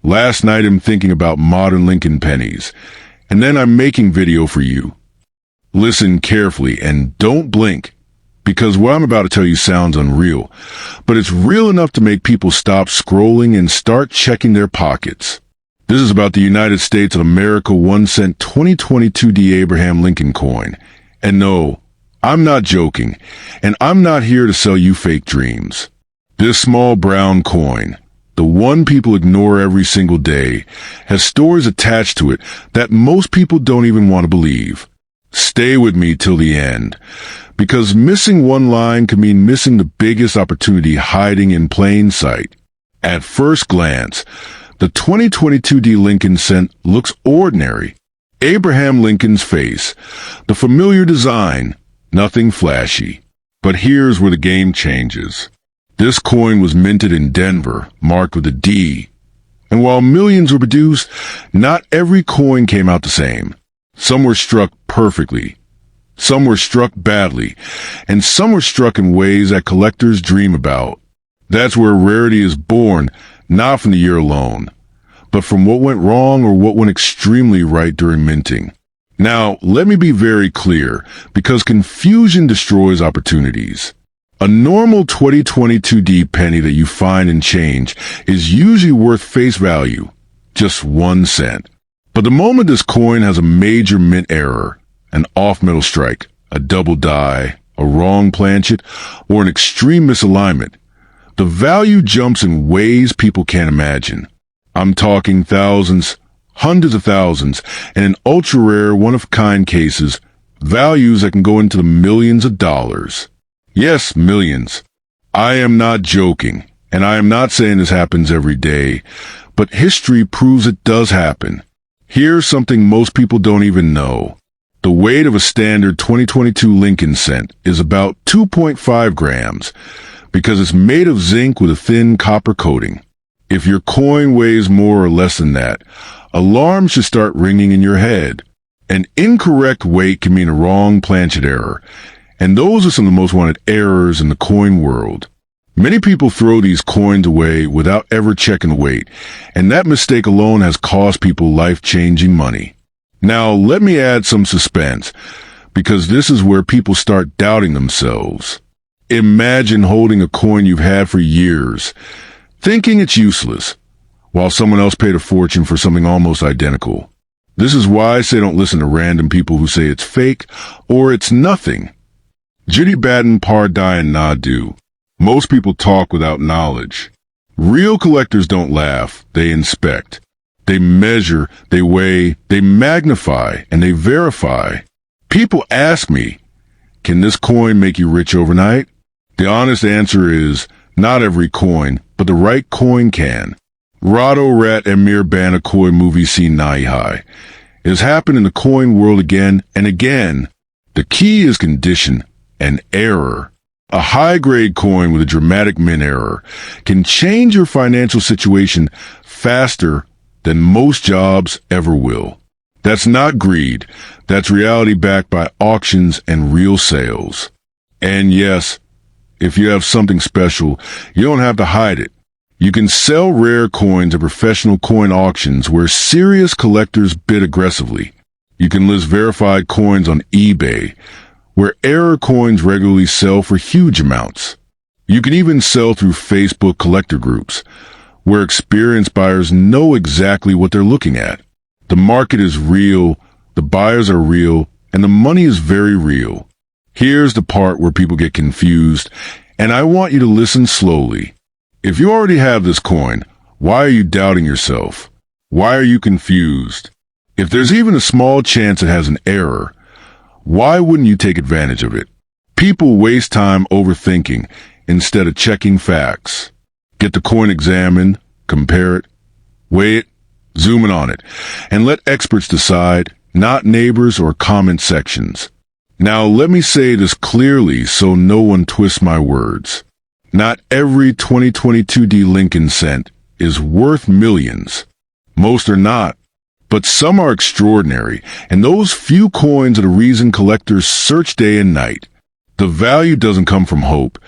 Last night I'm thinking about modern Lincoln pennies, and then I'm making video for you. Listen carefully and don't blink, because what I'm about to tell you sounds unreal, but it's real enough to make people stop scrolling and start checking their pockets. This is about the United States of America 1-cent 2022 D. Abraham Lincoln coin. And no, I'm not joking, and I'm not here to sell you fake dreams. This small brown coin, the one people ignore every single day, has stories attached to it that most people don't even want to believe. Stay with me till the end, because missing one line can mean missing the biggest opportunity hiding in plain sight. At first glance, the 2022 D. Lincoln cent looks ordinary. Abraham Lincoln's face, the familiar design, nothing flashy. But here's where the game changes. This coin was minted in Denver, marked with a D. And while millions were produced, not every coin came out the same. Some were struck perfectly, some were struck badly, and some were struck in ways that collectors dream about. That's where rarity is born, not from the year alone, but from what went wrong or what went extremely right during minting. Now, let me be very clear, because confusion destroys opportunities. A normal 2022 D penny that you find in change is usually worth face value, just 1 cent. But the moment this coin has a major mint error, an off-metal strike, a double die, a wrong planchet, or an extreme misalignment, the value jumps in ways people can't imagine. I'm talking thousands, hundreds of thousands, and in ultra-rare, one-of-a-kind cases, values that can go into the millions of dollars. Yes, millions. I am not joking, and I am not saying this happens every day, but history proves it does happen. Here's something most people don't even know. The weight of a standard 2022 Lincoln cent is about 2.5 grams because it's made of zinc with a thin copper coating. If your coin weighs more or less than that, alarms should start ringing in your head. An incorrect weight can mean a wrong planchet error, and those are some of the most wanted errors in the coin world. Many people throw these coins away without ever checking the weight, and that mistake alone has cost people life-changing money. Now, let me add some suspense, because this is where people start doubting themselves. Imagine holding a coin you've had for years, thinking it's useless, while someone else paid a fortune for something almost identical. This is why I say don't listen to random people who say it's fake or it's nothing. Jitty batten par die and nah do. Most people talk without knowledge. Real collectors don't laugh, they inspect. They measure, they weigh, they magnify, and they verify. People ask me, can this coin make you rich overnight? The honest answer is, not every coin, but the right coin can. Rado Rat and Mir Banakoi movie scene Nai High. It has happened in the coin world again and again. The key is condition and error. A high-grade coin with a dramatic mint error can change your financial situation faster than most jobs ever will. That's not greed. That's reality backed by auctions and real sales. And yes, if you have something special, you don't have to hide it. You can sell rare coins at professional coin auctions where serious collectors bid aggressively. You can list verified coins on eBay, where error coins regularly sell for huge amounts. You can even sell through Facebook collector groups, where experienced buyers know exactly what they're looking at. The market is real, the buyers are real, and the money is very real. Here's the part where people get confused, and I want you to listen slowly. If you already have this coin, why are you doubting yourself? Why are you confused? If there's even a small chance it has an error, why wouldn't you take advantage of it? People waste time overthinking instead of checking facts. Get the coin examined, compare it, weigh it, zoom in on it, and let experts decide, not neighbors or comment sections. Now let me say this clearly so no one twists my words. Not every 2022 D Lincoln cent is worth millions. Most are not. But some are extraordinary, and those few coins are the reason collectors search day and night. The value doesn't come from hope.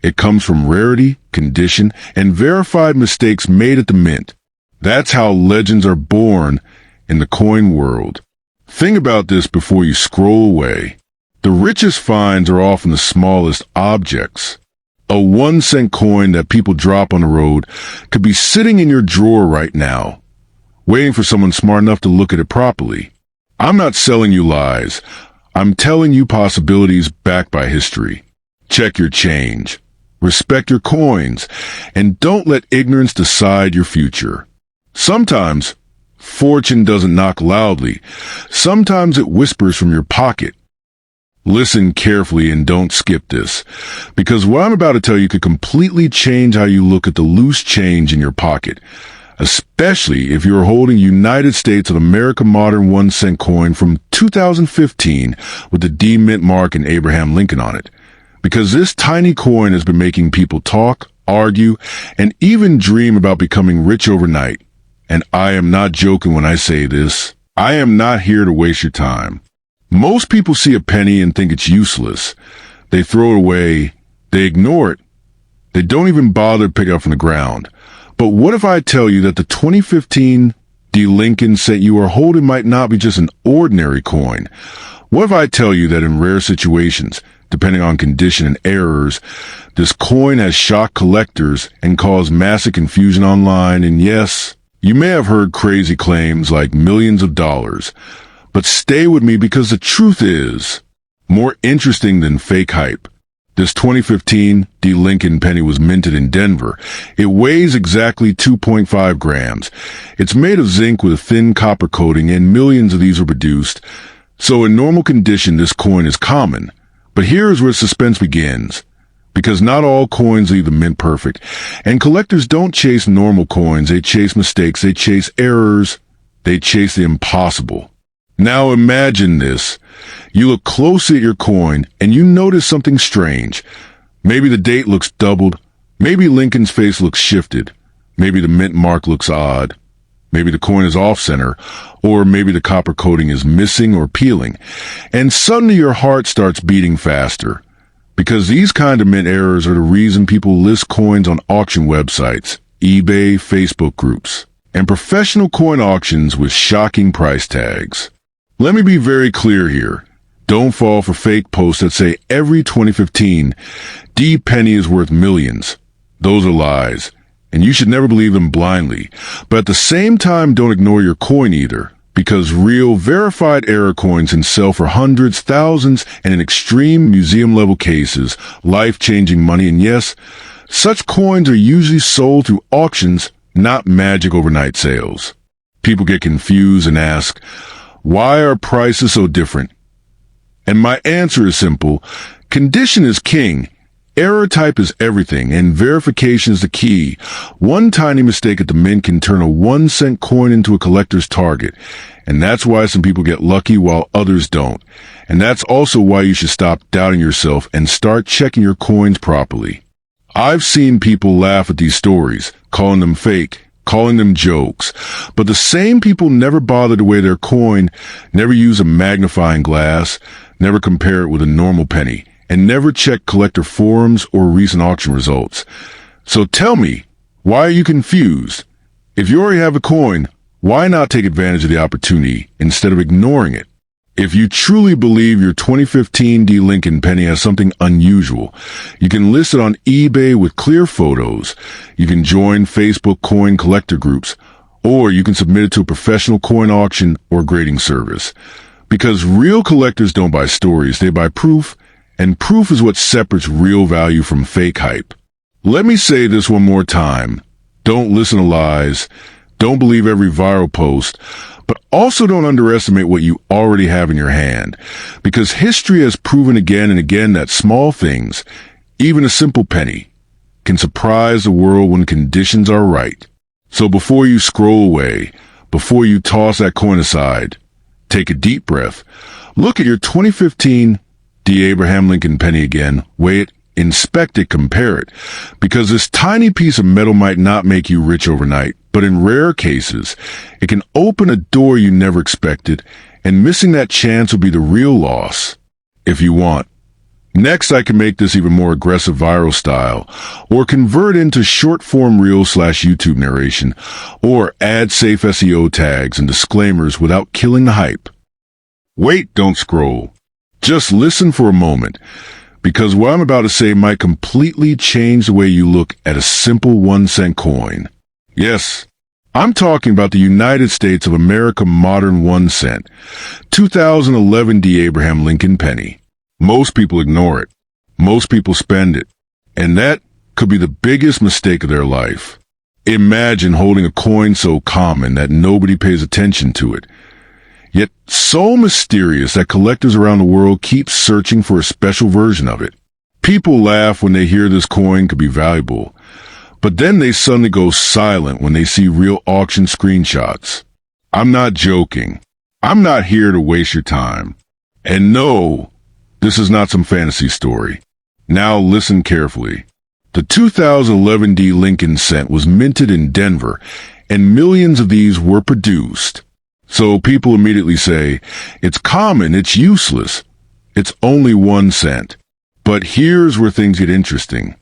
It comes from rarity, condition, and verified mistakes made at the mint. That's how legends are born in the coin world. Think about this before you scroll away. The richest finds are often the smallest objects. A 1-cent coin that people drop on the road could be sitting in your drawer right now, waiting for someone smart enough to look at it properly. I'm not selling you lies. I'm telling you possibilities backed by history. Check your change. Respect your coins. And don't let ignorance decide your future. Sometimes, fortune doesn't knock loudly. Sometimes it whispers from your pocket. Listen carefully and don't skip this, because what I'm about to tell you could completely change how you look at the loose change in your pocket, especially if you're holding United States of America modern 1-cent coin from 2015 with the D mint mark and Abraham Lincoln on it. Because this tiny coin has been making people talk, argue, and even dream about becoming rich overnight. And I am not joking when I say this. I am not here to waste your time. Most people see a penny and think it's useless. They throw it away. They ignore it. They don't even bother to pick it up from the ground. But what if I tell you that the 2015 D. Lincoln cent you are holding might not be just an ordinary coin? What if I tell you that in rare situations, depending on condition and errors, this coin has shocked collectors and caused massive confusion online? And yes, you may have heard crazy claims like millions of dollars. But stay with me, because the truth is more interesting than fake hype. This 2015 D. Lincoln penny was minted in Denver. It weighs exactly 2.5 grams. It's made of zinc with a thin copper coating, and millions of these were produced. So in normal condition, this coin is common. But here's where suspense begins. Because not all coins leave the mint perfect. And collectors don't chase normal coins. They chase mistakes. They chase errors. They chase the impossible. Now imagine this. You look closely at your coin and you notice something strange. Maybe the date looks doubled. Maybe Lincoln's face looks shifted. Maybe the mint mark looks odd. Maybe the coin is off-center. Or maybe the copper coating is missing or peeling. And suddenly your heart starts beating faster. Because these kind of mint errors are the reason people list coins on auction websites, eBay, Facebook groups, and professional coin auctions with shocking price tags. Let me be very clear here. Don't fall for fake posts that say every 2015 D penny is worth millions. Those are lies, and you should never believe them blindly. But at the same time, don't ignore your coin either, because real verified error coins can sell for hundreds, thousands, and in extreme museum-level cases, life-changing money. And yes, such coins are usually sold through auctions, not magic overnight sales. People get confused and ask, why are prices so different? And my answer is simple. Condition is king. Error type is everything, and verification is the key. One tiny mistake at the mint can turn a 1-cent coin into a collector's target. And that's why some people get lucky while others don't. And that's also why you should stop doubting yourself and start checking your coins properly. I've seen people laugh at these stories, calling them fake, calling them jokes. But the same people never bother to weigh their coin, never use a magnifying glass, never compare it with a normal penny, and never check collector forums or recent auction results. So tell me, why are you confused? If you already have a coin, why not take advantage of the opportunity instead of ignoring it? If you truly believe your 2015 D. Lincoln penny has something unusual, you can list it on eBay with clear photos. You can join Facebook coin collector groups, or you can submit it to a professional coin auction or grading service. Because real collectors don't buy stories, they buy proof, and proof is what separates real value from fake hype. Let me say this one more time. Don't listen to lies. Don't believe every viral post. But also don't underestimate what you already have in your hand. Because history has proven again and again that small things, even a simple penny, can surprise the world when conditions are right. So before you scroll away, before you toss that coin aside, take a deep breath. Look at your 2015 D. Abraham Lincoln penny again. Weigh it, inspect it, compare it. Because this tiny piece of metal might not make you rich overnight, but in rare cases, it can open a door you never expected, and missing that chance will be the real loss. If you want. Next, I can make this even more aggressive viral style, or convert into short-form reel/YouTube narration, or add safe SEO tags and disclaimers without killing the hype. Wait, don't scroll. Just listen for a moment, because what I'm about to say might completely change the way you look at a simple 1-cent coin. Yes, I'm talking about the United States of America modern 1 cent, 2011 D. Abraham Lincoln penny. Most people ignore it. Most people spend it. And that could be the biggest mistake of their life. Imagine holding a coin so common that nobody pays attention to it, yet so mysterious that collectors around the world keep searching for a special version of it. People laugh when they hear this coin could be valuable, but then they suddenly go silent when they see real auction screenshots. I'm not joking. I'm not here to waste your time. And no, this is not some fantasy story. Now listen carefully. The 2011 D. Lincoln cent was minted in Denver, and millions of these were produced. So people immediately say, it's common, it's useless. It's only 1 cent. But here's where things get interesting.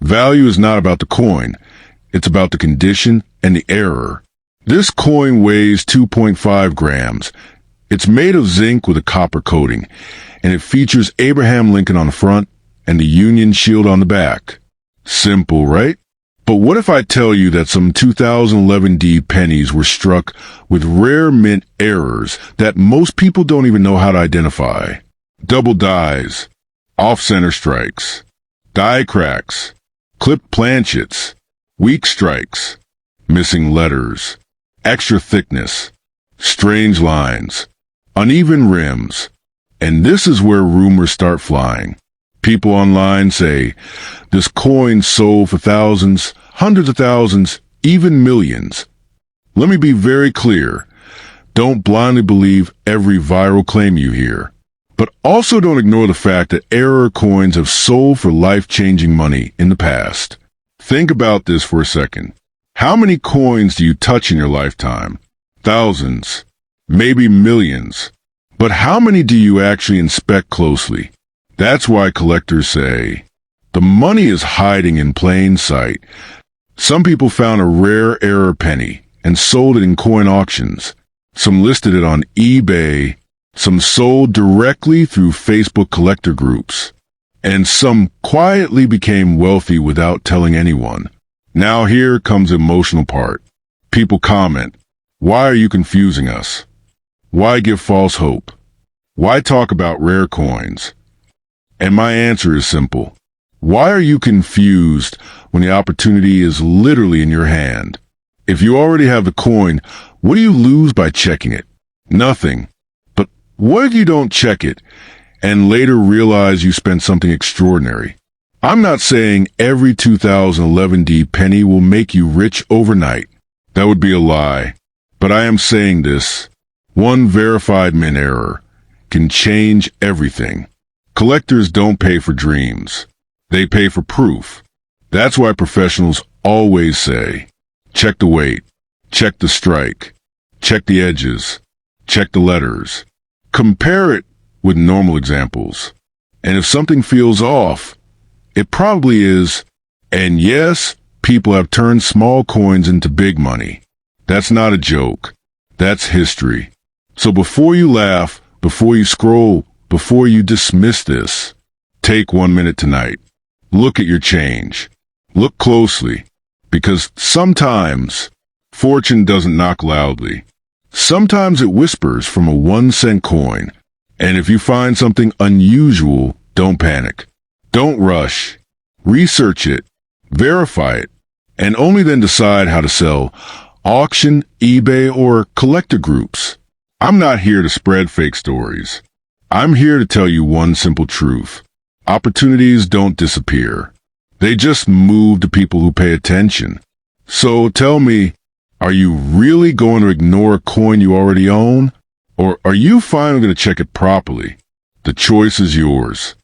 Value is not about the coin. It's about the condition and the error. This coin weighs 2.5 grams. It's made of zinc with a copper coating, and it features Abraham Lincoln on the front and the Union shield on the back. Simple, right? But what if I tell you that some 2011 D pennies were struck with rare mint errors that most people don't even know how to identify? Double dies, off-center strikes, die cracks, clipped planchets, weak strikes, missing letters, extra thickness, strange lines, uneven rims. And this is where rumors start flying. People online say, this coin sold for thousands, hundreds of thousands, even millions. Let me be very clear. Don't blindly believe every viral claim you hear. But also don't ignore the fact that error coins have sold for life-changing money in the past. Think about this for a second. How many coins do you touch in your lifetime? Thousands, maybe millions. But how many do you actually inspect closely? That's why collectors say, the money is hiding in plain sight. Some people found a rare error penny and sold it in coin auctions. Some listed it on eBay. Some sold directly through Facebook collector groups. And some quietly became wealthy without telling anyone. Now here comes the emotional part. People comment, why are you confusing us? Why give false hope? Why talk about rare coins? And my answer is simple. Why are you confused when the opportunity is literally in your hand? If you already have the coin, what do you lose by checking it? Nothing. But what if you don't check it and later realize you spent something extraordinary? I'm not saying every 2011 D penny will make you rich overnight. That would be a lie. But I am saying this. One verified mint error can change everything. Collectors don't pay for dreams. They pay for proof. That's why professionals always say, check the weight, check the strike, check the edges, check the letters. Compare it with normal examples. And if something feels off, it probably is. And yes, people have turned small coins into big money. That's not a joke. That's history. So before you laugh, before you scroll, before you dismiss this, take 1 minute tonight. Look at your change. Look closely, because sometimes fortune doesn't knock loudly. Sometimes it whispers from a 1-cent coin. And if you find something unusual, don't panic. Don't rush. Research it. Verify it. And only then decide how to sell. Auction, eBay, or collector groups. I'm not here to spread fake stories. I'm here to tell you one simple truth. Opportunities don't disappear. They just move to people who pay attention. So tell me, are you really going to ignore a coin you already own? Or are you finally going to check it properly? The choice is yours.